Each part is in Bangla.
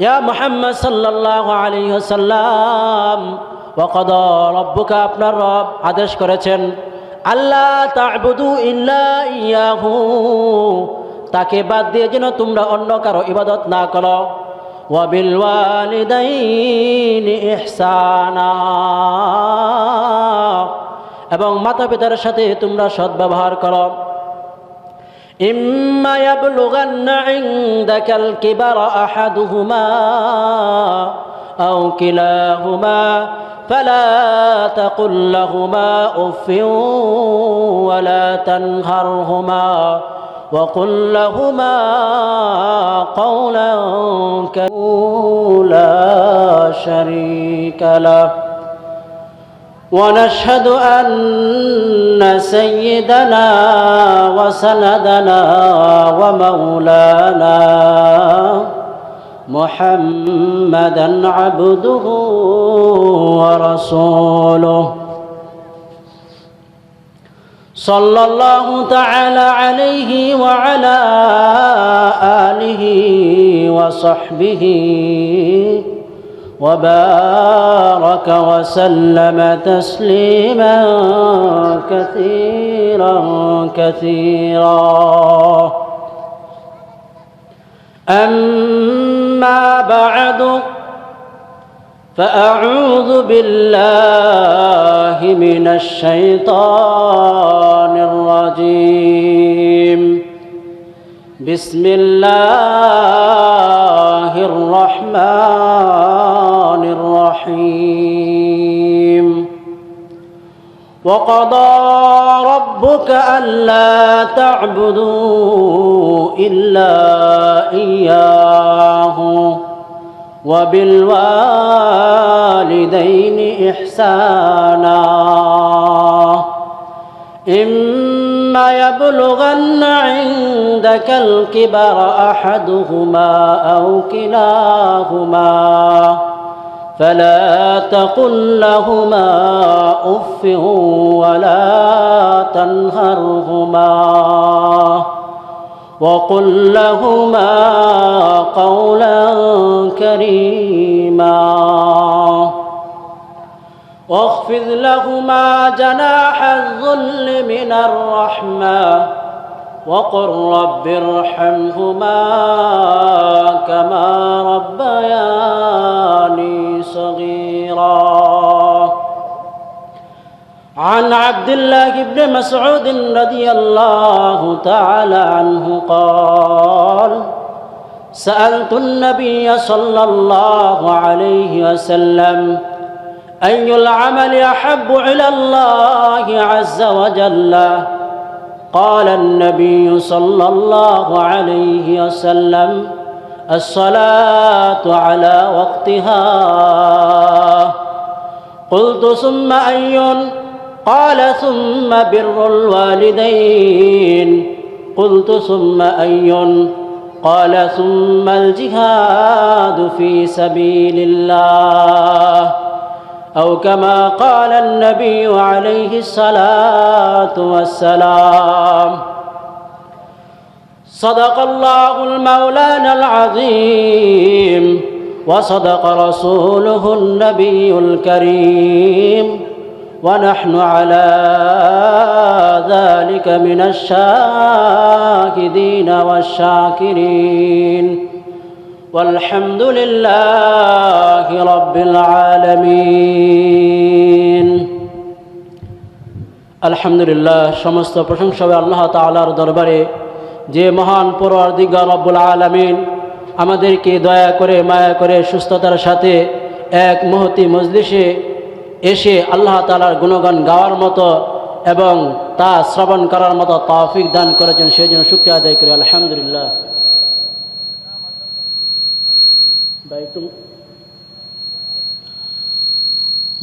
ইয়া মুহাম্মদ সাল্লাল্লাহু আলাইহি ওয়াসাল্লাম, ওয়াকাদা রাব্বুকা, আপনার রব আদেশ করেছেন, আল্লাহ তা'বুদু ইল্লা ইয়াহু, তাকে বাদ দিয়ে যেন তোমরা অন্য কারো ইবাদত না করো। ওয়া বিল ওয়ালিদাইনি ইহসানা, এবং মাতা পিতার সাথে তোমরা সদ্ব্যবহার করো। ইম্মা ইয়াবলুগান্না ইনদাকাল কিবারা আহাদুহুমা আও কিলাহুমা ফালা তাকুল লাহুমা উফিন ওয়ালা তানহারহুমা وقل لهما قولا كريما لا شريك له. ونشهد أن سيدنا وسندنا ومولانا محمدا عبده ورسوله صلى الله تعالى عليه وعلى آله وصحبه وبارك وسلم تسليما كثيرا كثيرا. أما بعد، فأعوذ بالله من الشيطان الرجيم. بسم الله الرحمن الرحيم. وقضى ربك ألا تعبدوا إلا إياه وبالوالدين إحسانا. إما يبلغن عندك الكبر أحدهما أو كلاهما فلا تقل لهما أف ولا تنهرهما وقل لهما قولا كريما. واخفض لهما جناح الذل من الرحمة وقل رب ارحمهما كما ربياني صغيرا. عن عبد الله بن مسعود رضي الله تعالى عنه قال: سألت النبي صلى الله عليه وسلم: أي العمل أحب إلى الله عز وجل؟ قال النبي صلى الله عليه وسلم: الصلاة على وقتها. قلت: ثم أي؟ قال: ثم بر الوالدين. قلت: ثم أي؟ قال: ثم الجهاد في سبيل الله، أو كما قال النبي عليه الصلاة والسلام. صدق الله المولانا العظيم، وصدق رسوله النبي الكريم، ونحن على ذلك من الشاهدين والشاكرين، والحمد لله رب العالمين. আলহামদুলিল্লাহ, সমস্ত প্রশংসা আল্লাহ তাআলার দরবারে, যে মহান পরওয়ারদিগার রব্বুল আলামিন আমাদেরকে দয়া করে মায়া করে সুস্থতার সাথে এক মহতি মজলিসে এসে আল্লাহ তাআলার গুণগান গাওয়ার মতো এবং তা শ্রবণ করার মতো তৌফিক দান করেছেন, সেই জন্য শুকরিয়া আদায় করি আলহামদুলিল্লাহ।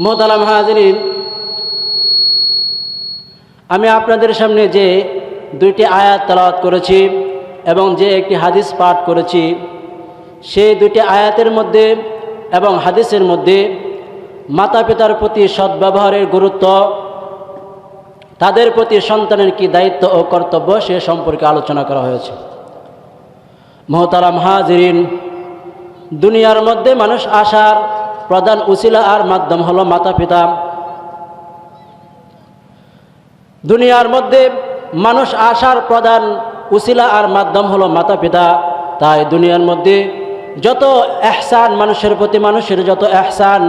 মোহতারাম হাজিরিন, আমি আপনাদের সামনে যে দুইটি আয়াত তেলাওয়াত করেছি এবং যে একটি হাদিস পাঠ করেছি, সেই দুইটি আয়াতের মধ্যে এবং হাদিসের মধ্যে মাতা পিতার প্রতি সদ্ব্যবহারের গুরুত্ব, তাদের প্রতি সন্তানের কি দায়িত্ব ও কর্তব্য সে সম্পর্কে আলোচনা করা হয়েছে। মোহতারাম হাজিরিন, দুনিয়ার মধ্যে মানুষ আসার প্রধান উসিলা আর মাধ্যম হলো মাতা পিতা। দুনিয়ার মধ্যে মানুষ আসার প্রধান উসিলা আর মাধ্যম হলো মাতা পিতা। তাই দুনিয়ার মধ্যে যত ইহসান মানুষের প্রতি মানুষের যত ইহসান,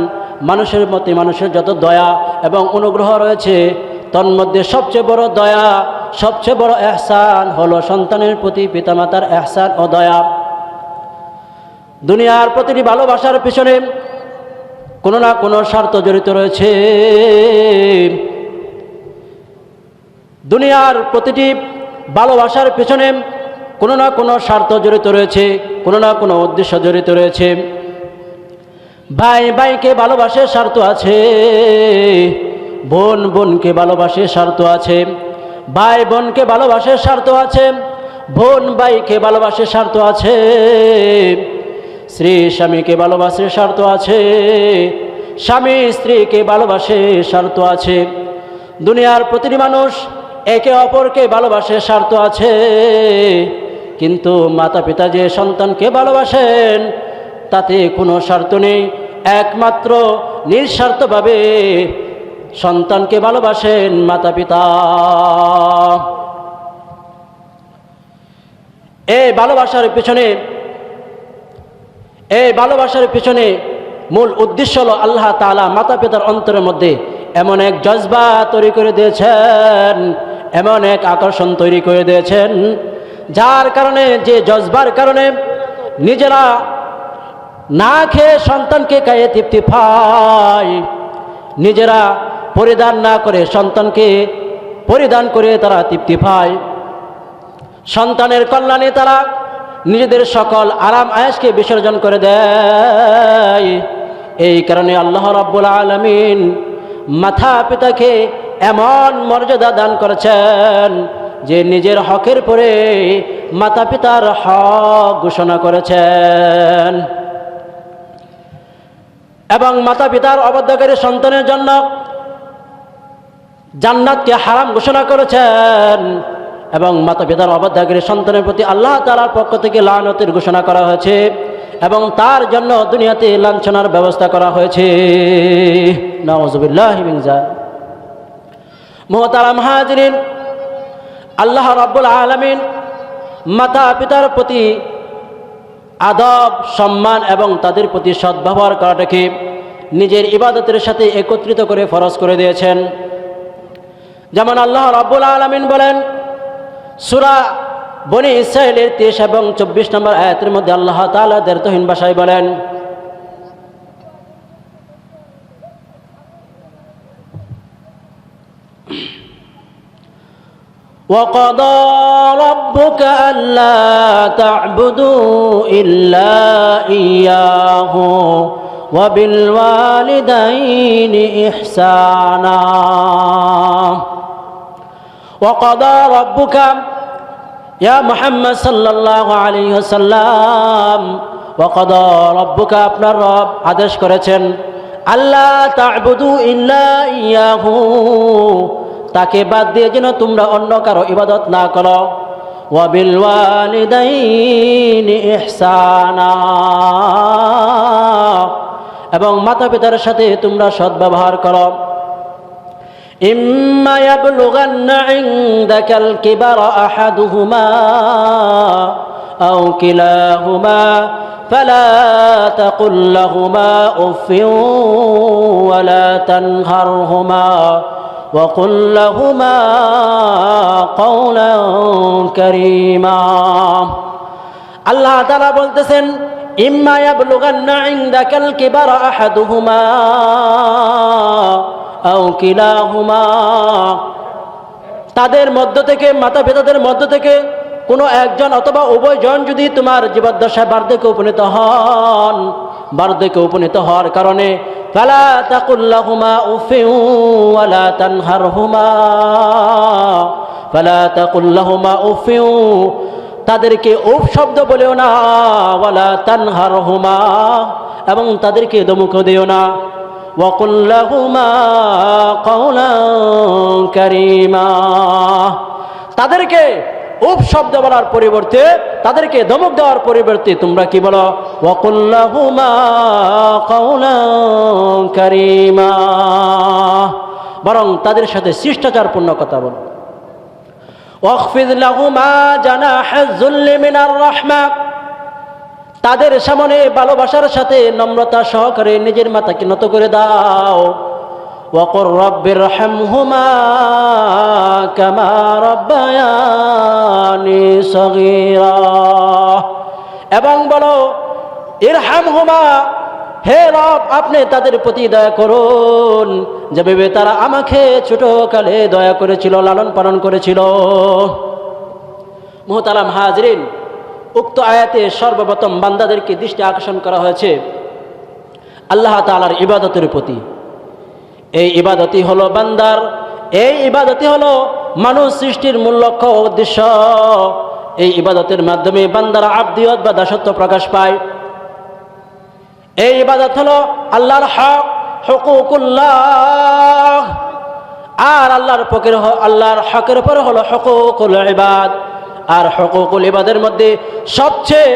মানুষের প্রতি মানুষের যত দয়া এবং অনুগ্রহ রয়েছে, তন্মধ্যে সবচেয়ে বড় দয়া, সবচেয়ে বড় ইহসান হলো সন্তানের প্রতি পিতামাতার ইহসান ও দয়া। দুনিয়ার প্রতিটি ভালোবাসার পিছনে কোনো না কোনো স্বার্থ জড়িত রয়েছে। দুনিয়ার প্রতিটি ভালোবাসার পিছনে কোনো না কোনো স্বার্থ জড়িত রয়েছে, কোনো না কোনো উদ্দেশ্য জড়িত রয়েছে। ভাই ভাইকে ভালোবাসে স্বার্থ আছে, বোন বোনকে ভালোবাসে স্বার্থ আছে, ভাই বোনকে ভালোবাসে স্বার্থ আছে, বোন ভাইকে ভালোবাসে স্বার্থ আছে, স্ত্রী স্বামীকে ভালোবাসে স্বার্থ আছে, স্বামী স্ত্রীকে ভালোবাসে স্বার্থ আছে। দুনিয়ার প্রতিটি মানুষ একে অপরকে ভালোবাসে স্বার্থ আছে, কিন্তু মাতা পিতা যে সন্তানকে ভালোবাসেন তাতে কোনো স্বার্থ নেই। একমাত্র নিঃস্বার্থভাবে সন্তানকে ভালোবাসেন মাতা পিতা। এই ভালোবাসার পিছনে মূল উদ্দেশ্য হলো আল্লাহ তাআলা মাতা পিতার অন্তরের মধ্যে এমন এক জজবা তৈরি করে দিয়েছেন, এমন এক আকর্ষণ তৈরি করে দিয়েছেন, যার কারণে, যে জজবার কারণে নিজেরা না খেয়ে সন্তানকে খাইয়ে তৃপ্তি পায়, নিজেরা পরিধান না করে সন্তানকে পরিধান করে তারা তৃপ্তি পায়। সন্তানের কল্যাণে তারা নিজেদের সকল আরাম আয়েশকে বিসর্জন করে দেয়। এই কারণে আল্লাহ রাব্বুল আলামিন মাতা পিতাকে এমন মর্যাদা দান করেছেন যে নিজের হকের পরে মাতা পিতার হক ঘোষণা করেছেন, এবং মাতা পিতার অবাধ্যকারী সন্তানের জন্য জান্নাতকে হারাম ঘোষণা করেছেন, এবং মাতা পিতার অবাধ্যকারী সন্তানের প্রতি আল্লাহ তাআলার পক্ষ থেকে লানতের ঘোষণা করা হয়েছে, এবং তার জন্য দুনিয়াতে লাঞ্ছনার ব্যবস্থা করা হয়েছে। নাউযুবিল্লাহি মিন যালিক। মুহতারাম হাজিরিন, আল্লাহ রাব্বুল আলামিন মাতা পিতার প্রতি আদব, সম্মান এবং তাদের প্রতি সদ্ব্যবহার করাটাকে নিজের ইবাদতের সাথে একত্রিত করে ফরজ করে দিয়েছেন। যেমন আল্লাহ রাব্বুল আলামিন বলেন সূরা বনী ইসরাঈলের 23 এবং 24 নম্বর আয়াতের মধ্যে আল্লাহ তাআলা দ্ব্যর্থহীন ভাষায় বলেন, وَقَضَى رَبُّكَ أَلَّا تَعْبُدُوا إِلَّا إِيَّاهُ وَبِالْوَالِدَيْنِ إِحْسَانًا وَقَضَى رَبُّكَ يا محمد صلى الله عليه وسلم وَقَضَى رَبُّكَ আপনার রব আদেশ করেছেন আল্লাহ তা'বুদু ইল্লা ইয়াহু, তাকে বাদ দিয়ে যেন তোমরা অন্য কারো ইবাদত না করো। ওয়াবিল ওয়ালিদাইনি ইহসানা, এবং মাতা পিতার সাথে তোমরা সদ্ব্যবহার করো। ইম্মা ইয়াবলুগান্না ইনদাকাল কিবারা আহাদুহুমা আও কিলাহুমা ফালা তাকুল লাহুমা উফিন ওয়ালা তানহারহুমা وَقُلْ لَهُمَا قَوْلًا كَرِيمًا। আল্লাহ তাআলা বলতেছেন ইম্মা ইয়াবলুগান্না ইনদাকাল কিবারা আহাদুহুমা আও কিলাহুমা, তাদের মধ্য থেকে, মাতা পিতাদের মধ্য থেকে কোনো একজন অথবা উভয়জন যদি তোমার জীবদ্দশায় বার্ধক্যে উপনীত হন, বার্ধক্যে উপনীত হওয়ার কারণে ফালা তাকুল লাহুমা উফিন ওয়ালা তানহারহুমা, ফালা তাকুল লাহুমা উফিন, তাদেরকে উফ শব্দ বলেও না, ওয়ালা তানহারহুমা, এবং তাদেরকে ধমকও দিও না। ওয়াকুল লাহুমা কাওলান কারীমা, তাদেরকে উফ শব্দ বলার পরিবর্তে, তাদেরকে ধমক দেওয়ার পরিবর্তে তোমরা কি বলো? ওয়াকুল লাহুমা কাওলান কারীমা, বরং তাদের সাথে শিষ্টাচারপূর্ণ কথা বলো। ওয়াখফিদ লাহুমা জানাহাজ যুল্লি মিনার রাহমা, তাদের সামনে ভালোবাসার সাথে নম্রতা সহকারে নিজের মাথাকে নত করে দাও। ওয়াকুর রাব্বিরহামহুমা কামা রাব্বায়ানি সগীরা, এবং বলো ইরহামহুমা, হে রব আপনি তাদের প্রতি দয়া করুন যেভাবে তারা আমাকে ছোটকালে দয়া করেছিল, লালন পালন করেছিল। মুহতারাম হাজরিন, উক্ত আয়াতে সর্বপ্রথম বান্দাদেরকে দৃষ্টি আকর্ষণ করা হয়েছে আল্লাহ তাআলার ইবাদতের প্রতি। এই ইবাদতই হলো বান্দার, এই ইবাদতই হলো মানুষ সৃষ্টির মূল লক্ষ্য ও উদ্দেশ্য। এই ইবাদতের মাধ্যমে বান্দারা আবদিয়ত বা দাসত্ব প্রকাশ পায়। এই ইবাদত হলো আল্লাহর হক, হুকুকুল্লাহ, আর আল্লাহর হকের উপর হলো হুকুকুল ইবাদ। আর হুকুকুল ইবাদের মধ্যে সবচেয়ে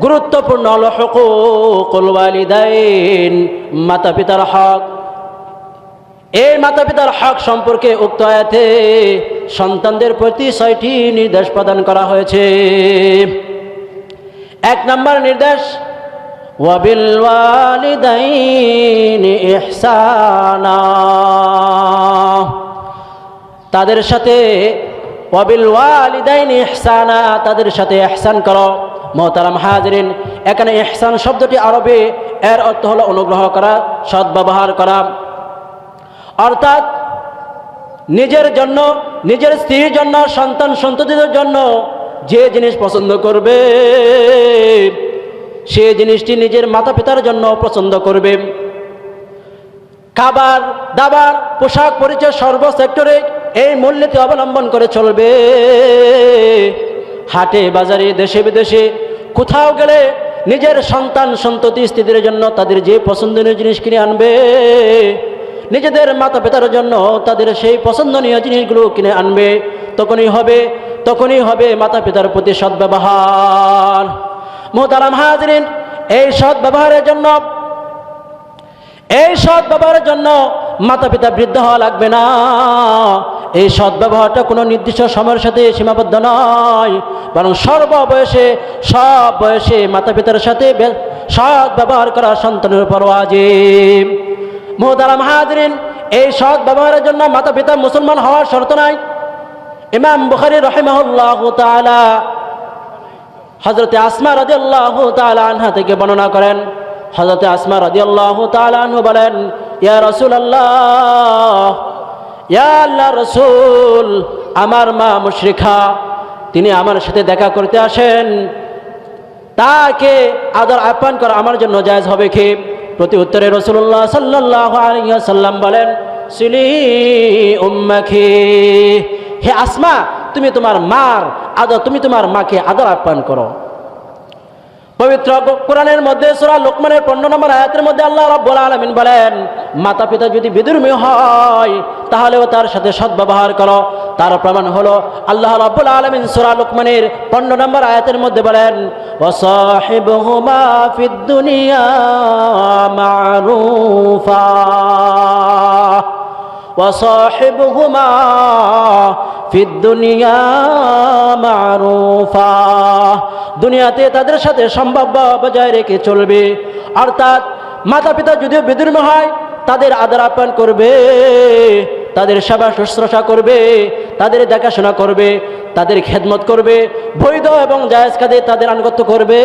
গুরুত্বপূর্ণ হলো হুকুকুল ওয়ালিদাইন, মাতা পিতার হক। এই মাতা পিতার হক সম্পর্কে উক্ত আয়াতে সন্তানদের প্রতি 6টি নির্দেশ প্রদান করা হয়েছে। 1 নম্বর নির্দেশ, ওয়াবিল ওয়ালিদাইনি ইহসানা, তাদের সাথে ওয়াবিল ওয়ালিদাইনি ইহসানা, তাদের সাথে ইহসান করো। মুহতারাম হাজরিন, এখানে ইহসান শব্দটি আরবে এর অর্থ হলো অনুগ্রহ করা, সদ্ব্যবহার করা। অর্থাৎ নিজের জন্য, নিজের স্ত্রীর জন্য, সন্তান সন্ততিদের জন্য যে জিনিস পছন্দ করবে সে জিনিসটি নিজের মাতা পিতার জন্য পছন্দ করবে। খাবার দাবার, পোশাক পরিচয় সর্ব সেক্টরে এই মূলনীতি অবলম্বন করে চলবে। হাটে বাজারে দেশে বিদেশে কোথাও গেলে নিজের সন্তান সন্ততি স্ত্রীদের জন্য তাদের যে পছন্দনীয় জিনিস কিনে আনবে, নিজেদের মাতা পিতার জন্য তাদের সেই পছন্দনীয় জিনিসগুলো কিনে আনবে। তখনই হবে মাতা পিতার প্রতি সদ্ব্যবহার। মুহতারাম হাজরিন, এই সদ্ব্যবহারের জন্য মাতা পিতা বৃদ্ধ হওয়া লাগবে না। এই সদ্ব্যবহারটা কোনো নির্দিষ্ট সময়ের সাথে সীমাবদ্ধ নয়, বরং সব বয়সে মাতা পিতার সাথে সদ্ব্যবহার করা সন্তানের উপর ওয়াজিব। মুহতারাম হাজরিন, এই সদ্ব্যবহারের জন্য মাতা পিতা মুসলমান হওয়ার শর্ত নাই। ইমাম বুখারী রাহিমাহুল্লাহু তাআলা হযরতে আসমা রাদিয়াল্লাহু তাআলা আনহা থেকে বর্ণনা করেন। হযরতে আসমা রাদিয়াল্লাহু তাআলা আনহু বলেন, ইয়া রাসূলুল্লাহ, ইয়া আল্লাহর রাসূল, আমার মা মুশরিকা, তিনি আমার সাথে দেখা করতে আসেন, তাকে আদর আপ্যায়ন করা আমার জন্য জায়েজ হবে কি? প্রতি উত্তরে রাসূলুল্লাহ সাল্লাল্লাহু আলাইহি ওয়াসাল্লাম বলেন, সিলি উম্মাকি, হে আসমা, তুমি তোমার মাকে আদর আপ্যায়ন করো। পবিত্র কোরআনের মধ্যে সূরা লুকমানের 15 নম্বর আয়াতের মধ্যে আল্লাহ রাব্বুল আলামিন বলেন, মাতা পিতা যদি বিধর্মী হয় তাহলেও তার সাথে সদ্ব্যবহার করো। তার প্রমাণ হলো আল্লাহ রাব্বুল আলামিন সূরা লুকমানের 15 নম্বর আয়াতের মধ্যে বলেন, ওয়াসাহিবহুমা ফিদ দুনিয়া মা'রুফা, ওয়াসাহিবহুমা ফিদ দুনিয়া মা'রুফা, দুনিয়াতে তাদের সাথে সম্ভাব্য বজায় রেখে চলবে। অর্থাৎ মাতা পিতা যদিও বিধর্মী হয় তাদের আদর আপ্যায়ন করবে, তাদের সেবা শুশ্রূষা করবে, তাদের দেখাশোনা করবে, তাদের খেদমত করবে, বৈধ এবং জায়েজ কাজে তাদের আনুগত্য করবে।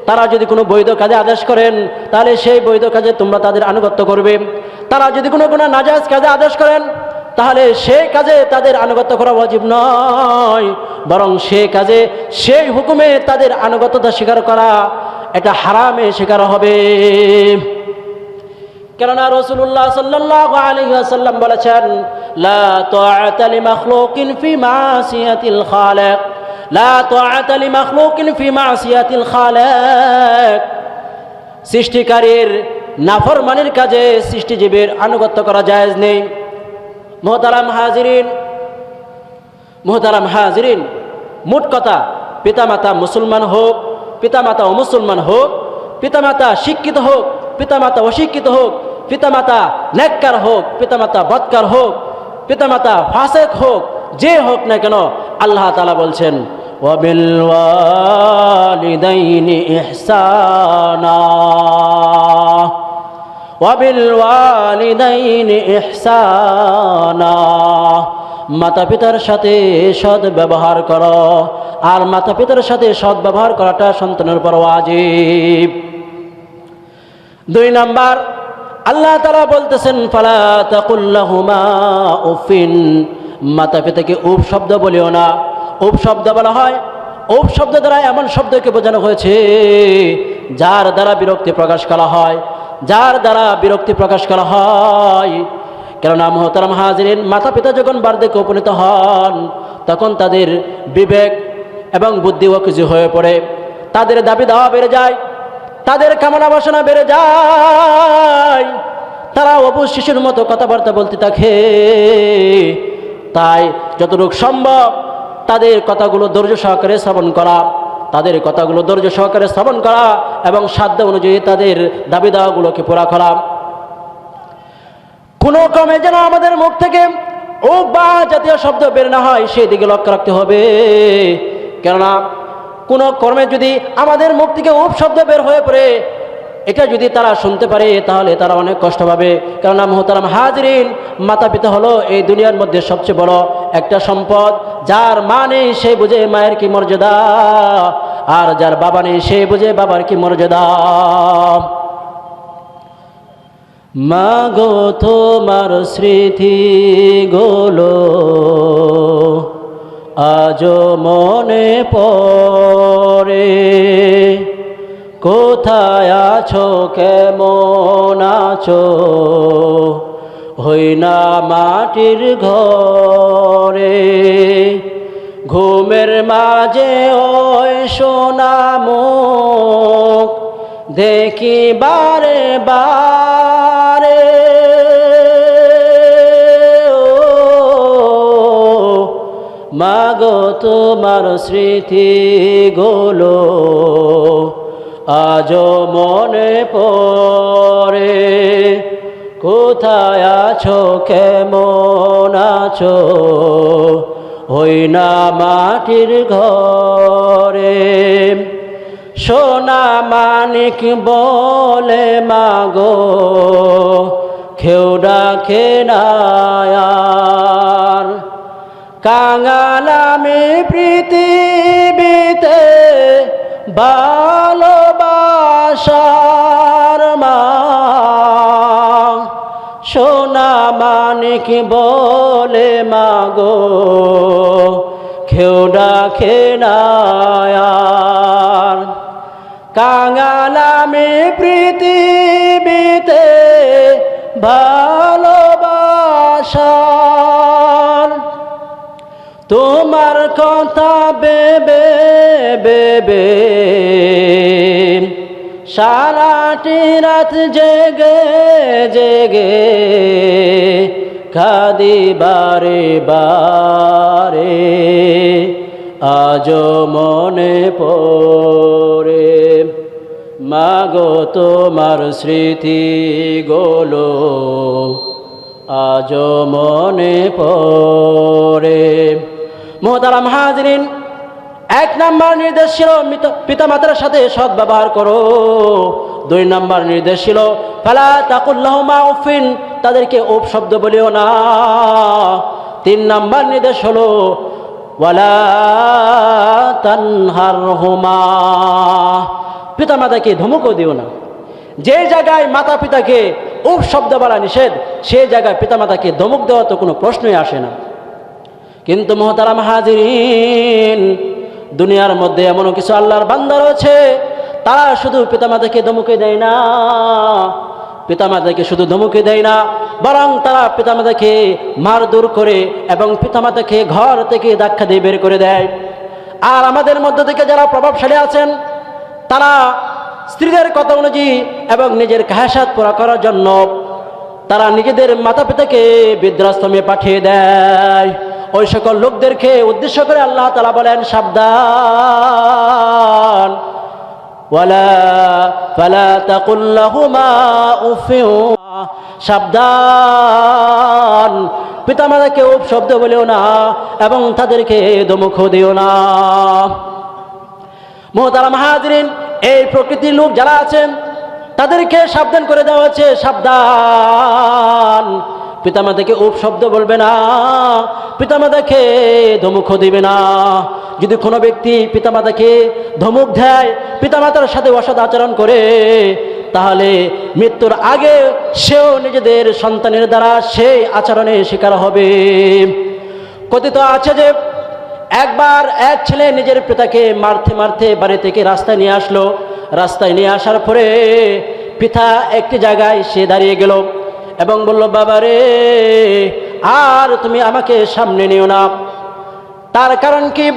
তারা যদি কোনো বৈধ কাজে আদেশ করেন তাহলে সেই বৈধ কাজে তোমরা তাদের আনুগত্য করবে। তারা যদি কোনো নাজায়েজ কাজে আদেশ করেন তাহলে সেই কাজে তাদের আনুগত্য করা ওয়াজিব নয়, বরং সেই হুকুমে তাদের আনুগত্যতা স্বীকার করা এটা হারামে স্বীকার হবে। কেননা রাসূলুল্লাহ সাল্লাল্লাহু আলাইহি ওয়াসাল্লাম বলেছেন, লা তাআতা লিমাখলুকিন ফি মাসিয়াতিল খালিক, লা তাআতা লিমাখলুকিন ফি মাসিয়াতিল খালিক, সৃষ্টিকারীর নাফরমানির কাজে সৃষ্টিজীবের আনুগত্য করা জায়েজ নেই। মুহতারাম হাজিরিন, মুহতারাম হাজিরিন, মোট কথা, পিতামাতা মুসলমান হোক, পিতামাতা অমুসলমান হোক, পিতামাতা শিক্ষিত হোক, পিতামাতা অশিক্ষিত হোক, পিতামাতা নেককার হোক, পিতামাতা বদকার হোক, পিতামাতা ফাসেক হোক, যে হোক না কেন, আল্লাহ তাআলা বলছেন ওয়াবিল ওয়ালিদাইনি ইহসানা, ওয়াবিল ওয়ালিদাইনি ইহসানা, মাতা পিতার সাথে সৎ ব্যবহার করো। আর মাতা পিতার সাথে সৎ ব্যবহার করাটা সন্তানের উপর ওয়াজিব। 2 নাম্বার, আল্লাহ তাআলা বলতেছেন ফালা তাকুল লাহুমা উফিন, মাতা পিতাকে উফ শব্দ বলিও না। উফ শব্দ বলা হয়, উফ শব্দ দ্বারা এমন শব্দকে বোঝানো হয়েছে যার দ্বারা বিরক্তি প্রকাশ করা হয়, যার দ্বারা বিরক্তি প্রকাশ করা হয়। কেননা মুহতারাম হাজিরিন, মাতা পিতা যখন বার্ধক্যে উপনীত হন তখন তাদের বিবেক এবং বুদ্ধি অকেজো হয়ে পড়ে, তাদের দাবি দাওয়া বেড়ে যায়, তাদের কামনা বাসনা বেড়ে যায়, তারা অবুঝ শিশুর মতো কথাবার্তা বলতে থাকে। তাই যতটুকু সম্ভব তাদের কথাগুলো ধৈর্য সহকারে শ্রবণ করা, তাদের কথাগুলো ধৈর্য সহকারে শ্রবণ করা এবং সাধ্য অনুযায়ী তাদের দাবি দাওয়াগুলোকে পুরা করা। কোনো ক্রমে যেন আমাদের মুখ থেকে ও বা জাতীয় শব্দ বের না হয় সেই দিকে লক্ষ্য রাখতে হবে। কেননা কোনো কর্মে যদি আমাদের মুখ থেকে উপ শব্দ বের হয়ে পড়ে, এটা যদি তারা শুনতে পারে তাহলে তারা অনেক কষ্ট পাবে। কেননা মুহতারাম হাজিরিন, মাতা পিতা হলো এই দুনিয়ার মধ্যে সবচেয়ে বড় একটা সম্পদ। যার মা নেই সে বুঝে মায়ের কি মর্যাদা, আর যার বাবা নেই সে বুঝে বাবার কি মর্যাদা। মা গো তোমার স্মৃতি গোলো আজও মনে পড়ে, কোথায় আছো কেমন আছো হই না মাটির ঘরে, ঘুমের মাঝে ওই সোনা মুখ দেখি বারে বারে, মাগো তোমার স্মৃতি গোলো আজও মনে পড়ে, কোথায় আছো কেমন আছো হই না মাটির ঘরে। সোনা মানিক বলে মাগো কেউ ডাকে না আর, কাঙাল আমি পৃথিবীতে ভালোবাসার মা, সোনা মানিক বলে মাগো কেউ ডাকে না আর, কাঙাল আমি পৃথিবীতে ভালোবাসার, তোমার কথা বেবে বেবে সারাটি রাত জেগে জেগে কাঁদি বারে বারে, আজও মনে পড়ে মাগো তোমার স্মৃতি গোলো আজও মনে পড়ে। মুহতারাম হাজিরিন, 1 নাম্বার নির্দেশ ছিল পিতামাতার সাথে সৎ ব্যবহার করো। 2 নাম্বার নির্দেশ ছিল ফালা তাকুল লাহুমা উফিন, তাদেরকে উফ শব্দ বলিও না। 3 নাম্বার নির্দেশ হলো ওয়ালা তানহারহুমা, পিতামাতাকে ধমকও দিও না। যে জায়গায় মাতা পিতাকে উফ শব্দ বলা নিষেধ, সেই জায়গায় পিতামাতাকে ধমক দেওয়া তো কোনো প্রশ্নই আসে না। কিন্তু মুহতারাম হাজিরিন, দুনিয়ার মধ্যে এমনও কিছু আল্লাহর বান্দা রয়েছে তারা শুধু পিতামাতাকে ধমকে দেয় না, পিতামাতাকে শুধু ধমকে দেয় না, বরং তারা পিতামাতাকে মারধর করে এবং পিতামাতাকে ঘর থেকে ধাক্কা দিয়ে বের করে দেয়। আর আমাদের মধ্য থেকে যারা প্রভাবশালী আছেন তারা স্ত্রীদের কথা অনুযায়ী এবং নিজের কাহাসাত পুরা করার জন্য তারা নিজেদের মাতা পিতাকে বৃদ্ধাশ্রমে পাঠিয়ে দেয়। ও ওই সকল লোকদেরকে উদ্দেশ্য করে আল্লাহ তাআলা বলেন, সাবধান, ওয়ালা ফালা তাকুল লাহুমা উফিউ, সাবধান, পিতামাতাকে উফ শব্দ বলিও না এবং তাদেরকে দমক দিও না। মুহতারাম হাজিরিন, এই প্রকৃতির লোক যারা আছেন তাদেরকে সাবধান করে দেওয়া হচ্ছে, সাবধান, পিতামাতাকে উফ শব্দ বলবে না, পিতামাতাকে ধমক দিবে না। যদি কোনো ব্যক্তি পিতামাতাকে ধমক দেয়, পিতামাতার সাথে অসৎ আচরণ করে, তাহলে মৃত্যুর আগে সেও নিজেদের সন্তানের দ্বারা সেই আচরণের শিকার হবে। কথিত আছে যে একবার এক ছেলে নিজের পিতাকে মারতে মারতে বাড়ি থেকে রাস্তায় নিয়ে আসলো। রাস্তায় নিয়ে আসার পরে পিতা একটি জায়গায় সে দাঁড়িয়ে গেল এবং বলল, বাবা রে, আর তুমি আমাকে সামনে নিও না। তার কারণ কি,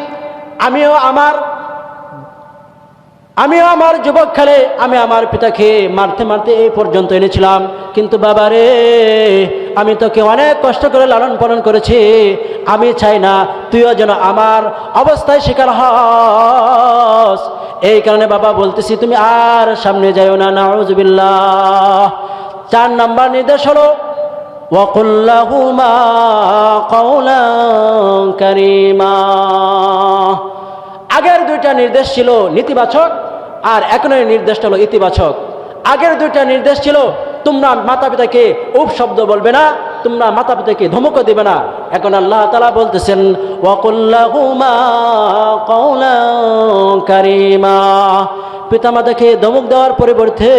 আমিও আমার যুবককালে আমি আমার পিতাকে মারতে মারতে এই পর্যন্ত এনেছিলাম, কিন্তু বাবা রে, আমি তোকে অনেক কষ্ট করে লালন পালন করেছি, আমি চাই না তুইও যেন আমার অবস্থায় শিকার হস। এই কারণে বাবা বলতেছি, তুমি আর সামনে যাইও না। নাউযুবিল্লাহ। 4 নম্বর নির্দেশ হলো, ওয়াকুল লাহুমা কাওলান কারীমা। আগের 2টা নির্দেশ ছিল নেতিবাচক, আর এখনের নির্দেশটা হলো ইতিবাচক। আগের 2টা নির্দেশ ছিল তোমরা মাতা পিতাকে উপ শব্দ বলবে না, তোমরা মাতা পিতাকে ধমকও দিবে না। এখন আল্লাহ তাআলা বলতেছেন, ওয়াকুল লাহুমা কাওলান কারীমা। পিতামাতাকে ধমক দেওয়ার পরিবর্তে,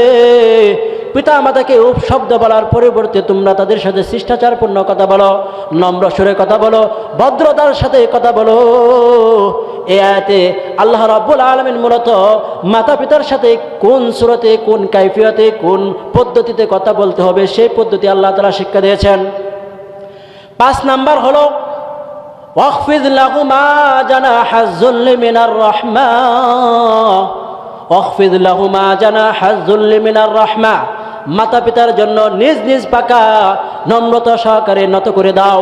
পিতামাতাকে উপ শব্দ বলার পরিবর্তে তোমরা তাদের সাথে শিষ্টাচারপূর্ণ কথা বলো, নম্র সুরে কথা বলো, ভদ্রতার সাথে কথা বলো। এই আয়াতে আল্লাহ রাব্বুল আলামিন মূলত মাতা পিতার সাথে কোন সূরতে, কোন কাইফিয়তে, কোন পদ্ধতিতে কথা বলতে হবে সেই পদ্ধতি আল্লাহ তাআলা শিক্ষা দিয়েছেন। 5 নাম্বার হলো, ওয়াখফিদ লাহুমা জানাহা যুল্লি মিনার রাহমা, ওয়াখফিদ লাহুমা জানাহা যুল্লি মিনার রাহমা। মাতা পিতার জন্য নিজ নিজ পাকা নম্রতা সহকারে নত করে দাও,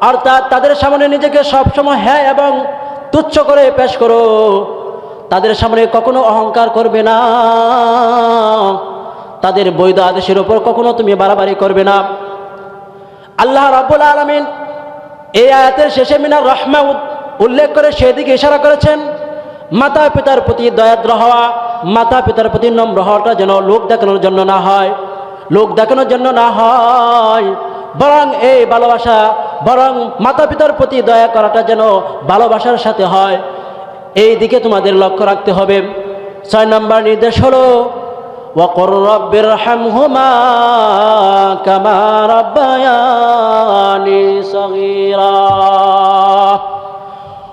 অর্থাৎ তাদের সামনে নিজেকে সবসময় হ্যাঁ এবং তুচ্ছ করে পেশ করো। তাদের সামনে কখনো অহংকার করবে না, তাদের বৈধ আদেশের উপর কখনো তুমি বাড়াবাড়ি করবে না। আল্লাহ রাব্বুল আলামিন এই আয়াতের শেষে মিনার রাহমা উল্লেখ করে সেদিকে ইশারা করেছেন। মাতা পিতার প্রতি দয়াদ্র হওয়া, মাতা পিতার প্রতি নম্র হওয়াটা যেন লোক দেখানোর জন্য না হয়, লোক দেখানোর জন্য না হয়, বরং এই ভালোবাসা, বরং মাতা পিতার প্রতি দয়া করাটা যেন ভালোবাসার সাথে হয়, এই দিকে তোমাদের লক্ষ্য রাখতে হবে। 6 নম্বর নির্দেশ হলো, ওয়াকুর রাব্বিরহামহুমা কামা রাব্বায়ানি সগীরা।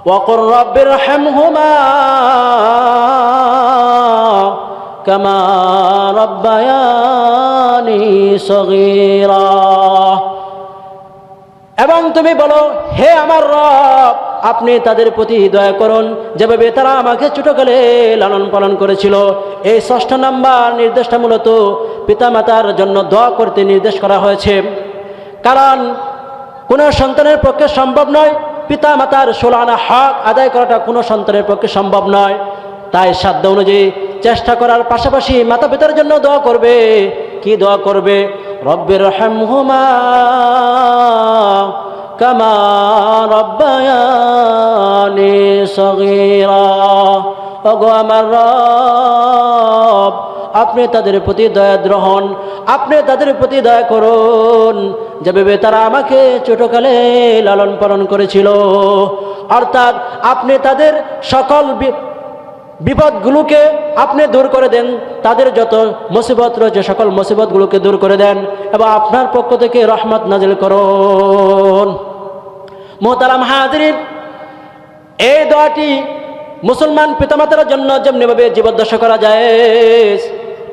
ওয়াকুর রাব্বিরহামহুমা কামা রাব্বায়ানি সগীরা। এবং তুমি বলো, হে আমার রব, আপনি তাদের প্রতি দয়া করুন যেভাবে তারা আমাকে ছোটকালে লালন পালন করেছিল। এই 6 নম্বর নির্দেশটা মূলত পিতামাতার জন্য দোয়া করতে নির্দেশ করা হয়েছে। কারণ কোনো সন্তানের পক্ষে সম্ভব নয় পিতামাতার 16 আনা হক আদায় করাটা, কোনো সন্তানের পক্ষে সম্ভব নয়। তাই সাধ্য অনুযায়ী চেষ্টা করার পাশাপাশি মাতা পিতার জন্য দোয়া করবে। কি দোয়া করবে? রব্বিরহামহুমা কামা রাব্বায়ানি সগীরা। ওগো আমার রব, আপনি তাদের প্রতি দয়াদ্র হন, আপনি তাদের প্রতি দয়া করুন যেভাবে তারা আমাকে ছোটকালে লালন পালন করেছিল। অর্থাৎ আপনি তাদের সকল বিপদগুলোকে আপনি দূর করে দেন, তাদের যত মুসিবত রয়েছে সকল মুসিবতগুলোকে দূর করে দেন এবং আপনার পক্ষ থেকে রহমত নাজিল করুন। মুহতারাম হাজিরিন, এই দোয়াটি মুসলমান পিতামাতার জন্য যেমনিভাবে জীবদ্দশা করা যায়,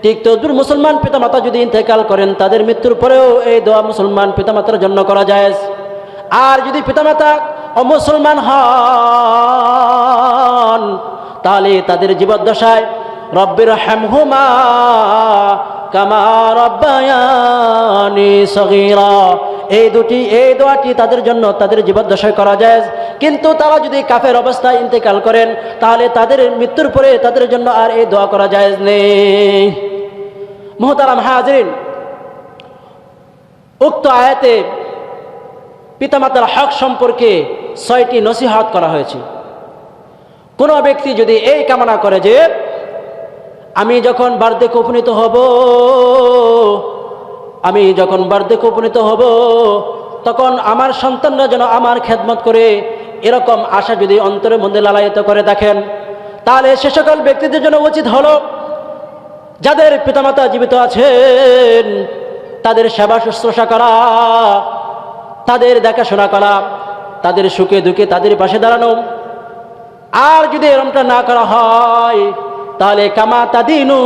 ঠিক তদ্রুপ মুসলমান পিতামাতা যদি ইন্তেকাল করেন তাদের মৃত্যুর পরেও এই দোয়া মুসলমান পিতামাতার জন্য করা যায়। আর যদি পিতামাতা অমুসলমান হন তাহলে তাদের জীবদ্দশায় রব্বিরহামহুমা কামা রাব্বায়ানি সগীরা, এই দোয়াটি তাদের জন্য তাদের জীবদ্দশায় করা যায়, কিন্তু তারা যদি কাফের অবস্থায় ইন্তেকাল করেন তাহলে তাদের মৃত্যুর পরে তাদের জন্য আর এই দোয়া করা যায় নেই। মুহতারাম হাজিরিন, উক্ত আয়াতে পিতামাতার হক সম্পর্কে 6টি নসিহত করা হয়েছে। কোনো ব্যক্তি যদি এই কামনা করে যে আমি যখন বার্ধক্যে উপনীত হব তখন আমার সন্তানরা যেন আমার খেদমত করে, এরকম আশা যদি অন্তরের মধ্যে লালায়িত করে দেখেন, তাহলে সে সকল ব্যক্তিদের জন্য উচিত হলো যাদের পিতামাতা জীবিত আছেন তাদের সেবা শুশ্রূষা করা, তাদের দেখাশোনা করা, তাদের সুখে দুঃখে তাদের পাশে দাঁড়ানো। আর যদি এরকমটা না করা হয় তাহলে কামা তাদিনু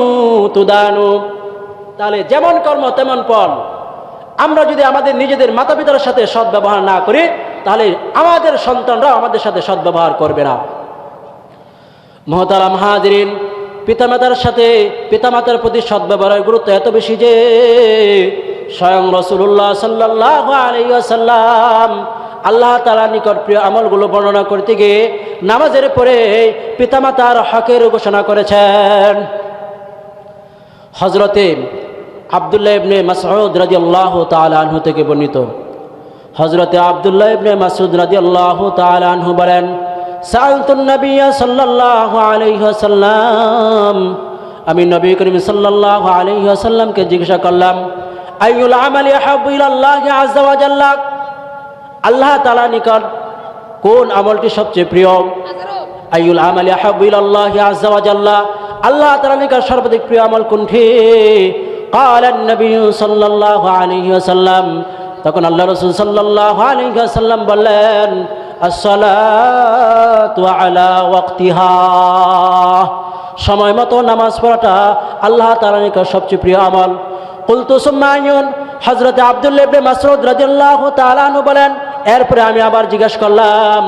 তুদানু, তাহলে যেমন কর্ম তেমন ফল। আমরা যদি আমাদের নিজেদের মাতা পিতার সাথে সদ্ব্যবহার না করি তাহলে আমাদের সন্তানরা আমাদের সাথে সদ্ব্যবহার করবে না। মুহতারাম হাজিরিন, পিতামাতার প্রতি সদ্ব্যবহারের গুরুত্ব এত বেশি যে স্বয়ং রাসূলুল্লাহ সাল্লাল্লাহু আলাইহি ওয়াসাল্লাম আল্লাহ তাআলার নিকট প্রিয় আমলগুলো বর্ণনা করতে গিয়ে নামাজের পরে পিতামাতার হকের ঘোষণা করেছেন। হযরতে আব্দুল্লাহ ইবনে মাসউদ রাদিয়াল্লাহু তাআলা আনহু থেকে বর্ণিত, হযরতে আব্দুল্লাহ ইবনে মাসউদ রাদিয়াল্লাহু তাআলা আনহু বলেন, সাআলতুন নবিয়্য সাল্লাল্লাহু আলাইহি ওয়াসাল্লাম, আমি নবী করিম সাল্লাল্লাহু আলাইহি ওয়াসাল্লামকে জিজ্ঞাসা করলাম, আইয়ুল আমালি আহাব্বু ইলাল্লাহি আযজা ওয়া জাল্লা, আল্লাহ তাআলার নিকট কোন আমলটি সবচেয়ে প্রিয়? আইয়ুল আমালি আহাব্বু ইলাল্লাহি আযজা ওয়া জাল্লা, আল্লাহ তাআলার নিকট সর্বাধিক প্রিয় আমল কোনটি? ক্বালা নবী সাল্লাল্লাহু আলাইহি ওয়াসাল্লাম, তখন আল্লাহ রাসূল সাল্লাল্লাহু আলাইহি ওয়াসাল্লাম বললেন, আসসালাতু আলা ওয়াক্তিহা, সময় মতো নামাজ পড়াটা আল্লাহ তাআলার নিকট সবচেয়ে প্রিয় আমল। কুলতু সুম্মা আইয়ুন, হযরত আব্দুল্লাহ ইবনে মাসউদ রাদিয়াল্লাহু তাআলা আনহু বলেন, এরপরে আমি আবার জিজ্ঞাসা করলাম,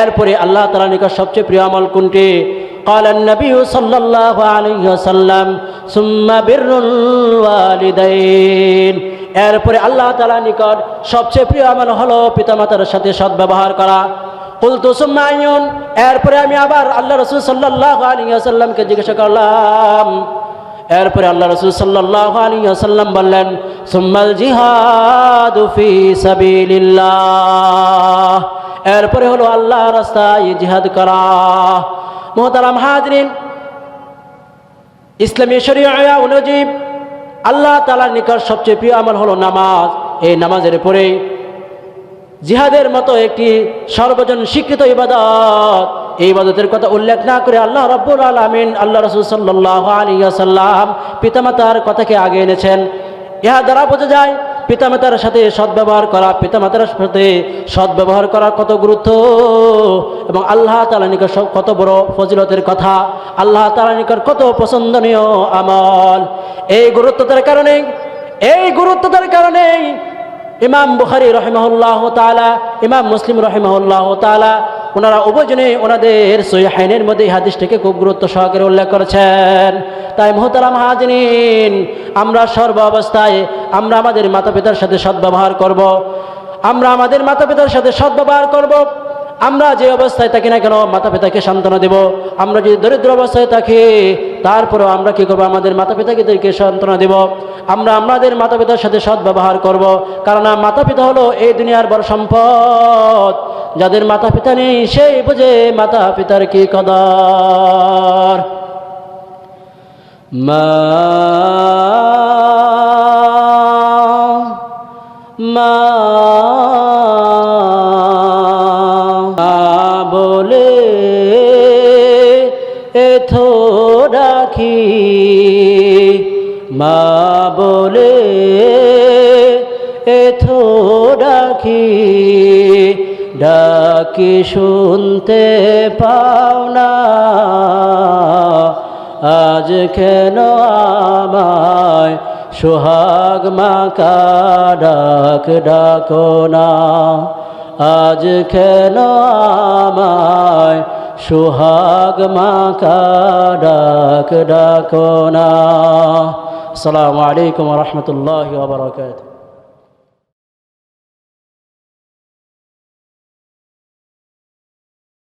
এরপরে আল্লাহ তাআলার নিকট সবচেয়ে প্রিয় আমল কোনটি? ক্বালা নবী সাল্লাল্লাহু আলাইহি ওয়াসাল্লাম, সুম্মা বিররুল ওয়ালিদাইন, এরপরে আল্লাহ তাআলার নিকট সবচেয়ে প্রিয় আমল হলো পিতামাতার সাথে সদ্ব্যবহার করা। কুলতু সুম্মা আইয়ুন, এরপরে আমি আবার আল্লাহ রাসূল সাল্লাল্লাহু আলাইহি ওয়াসাল্লামকে জিজ্ঞাসা করলাম, এরপরে আল্লাহ রাসূল সাল্লাল্লাহু আলাইহি ওয়াসাল্লাম বললেন, সুম্মাল জিহাদু ফি সাবিলিল্লাহ, এরপরে হলো আল্লাহর রাস্তায় জিহাদ করা। মুহতারাম হাজিরিন, ইসলামী শরীয়ত অনুযায়ী আল্লাহ তাআলার নিকট সবচেয়ে প্রিয় আমল হলো নামাজ। এই নামাজের পরে জিহাদের মতো একটি সর্বজন স্বীকৃত ইবাদত, এই ইবাদতের কথা উল্লেখ না করে আল্লাহ রাব্বুল আলামিন আল্লাহ রাসূল সাল্লাল্লাহু আলাইহি ওয়াসাল্লাম পিতামাতার কথাকে আগে এনেছেন। ইহা দ্বারা বোঝা যায় পিতামাতার সাথে সদ্ব্যবহার করা, পিতামাতার সাথে সদ্ব্যবহার করা কত গুরুত্ব এবং আল্লাহ তাআলার নিকট কত বড় ফজিলতের কথা, আল্লাহ তাআলার নিকট কত পছন্দনীয় আমল। এই গুরুত্বতার কারণে ইমাম বুখারী রাহিমাহুল্লাহ তাআলা, ইমাম মুসলিম রাহিমাহুল্লাহ তাআলা ওনারা উভয়জনে ওনাদের সহিহাইনের মধ্যে এই হাদিসটিকে খুব গুরুত্ব সহকারে উল্লেখ করেছেন। তাই মুহতারাম হাজিরিন, আমরা সর্ব অবস্থায় আমরা আমাদের মাতা পিতার সাথে সদ্ব্যবহার করব, আমরা আমাদের মাতা পিতার সাথে সদ্ব্যবহার করব। আমরা যে অবস্থায় থাকি না কেন মাতা পিতাকে সান্ত্বনা দেব। আমরা যদি দরিদ্র অবস্থায় থাকি তারপরেও আমরা কি করব? আমাদের মাতা পিতাকে সান্ত্বনা দেব। আমরা আমাদের মাতা পিতার সাথে সদ্ব্যবহার করব, কারণ মাতা পিতা হলো এই দুনিয়ার বড় সম্পদ। যাদের মাতা পিতা নেই সেই বুঝে মাতা পিতার কি কদর। মা বলে এথো ডাকি, মা বলে এথো ডাকি, ডাকি শুনতে পাও না, আজ কেন আমায় সোহাগ মাকা ডাক ডাকো না, আজ কেন আমায় সোহাগ মাকা ডাক ডাকো না। আসসালামু আলাইকুম ওয়া রাহমাতুল্লাহি ওয়া বারাকাতুহু।